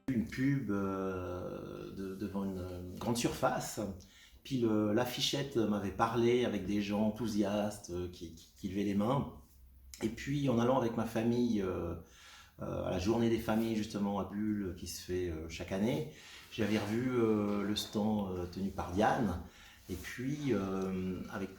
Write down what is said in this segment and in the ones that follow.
Une pub devant une grande surface. Puis l'affichette m'avait parlé avec des gens enthousiastes qui levaient les mains. Et puis en allant avec ma famille à la journée des familles justement à Bulle qui se fait chaque année, j'avais revu le stand tenu par Diane. Et puis avec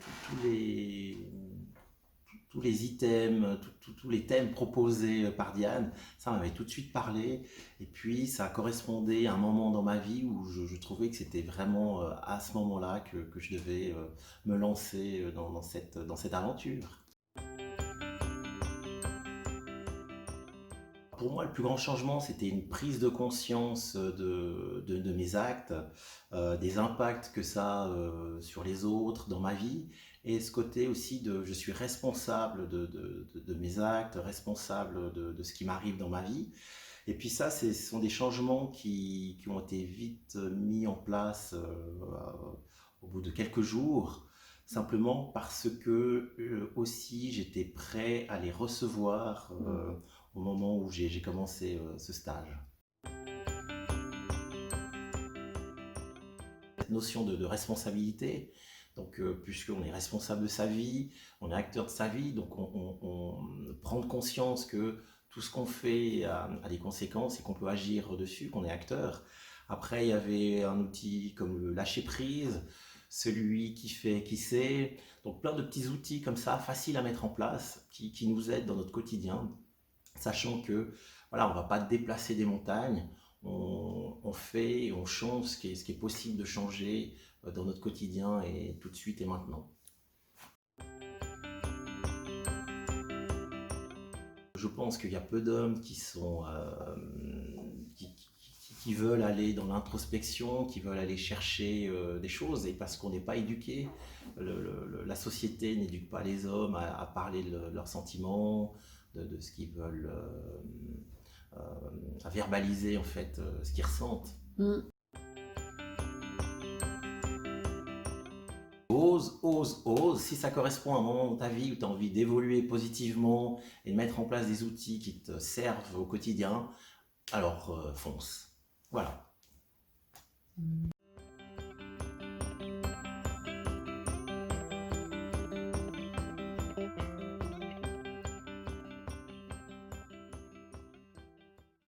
tous les items, tous les thèmes proposés par Diane, ça m'avait tout de suite parlé. Et puis ça correspondait à un moment dans ma vie où je trouvais que c'était vraiment à ce moment-là que je devais me lancer dans cette aventure. Pour moi, le plus grand changement, c'était une prise de conscience de mes actes, des impacts que ça a sur les autres, dans ma vie, et ce côté aussi de je suis responsable de mes actes, responsable de ce qui m'arrive dans ma vie. Et puis ça, ce sont des changements qui ont été vite mis en place au bout de quelques jours, simplement parce que aussi j'étais prêt à les recevoir au moment où j'ai commencé ce stage. Cette notion de responsabilité, donc puisqu'on est responsable de sa vie, on est acteur de sa vie, donc on prend conscience que tout ce qu'on fait a des conséquences et qu'on peut agir dessus, qu'on est acteur. Après, il y avait un outil comme le lâcher prise, celui qui fait qui sait, donc plein de petits outils comme ça, faciles à mettre en place, qui nous aident dans notre quotidien, sachant que voilà, on ne va pas déplacer des montagnes, on fait et on change ce qui est possible de changer dans notre quotidien et tout de suite et maintenant. Je pense qu'il y a peu d'hommes qui veulent aller dans l'introspection, qui veulent aller chercher des choses, et parce qu'on n'est pas éduqué, la société n'éduque pas les hommes à parler de leurs sentiments, de ce qu'ils veulent, à verbaliser en fait ce qu'ils ressentent. Ose, ose, ose. Si ça correspond à un moment dans ta vie où tu as envie d'évoluer positivement et de mettre en place des outils qui te servent au quotidien, alors fonce. Voilà.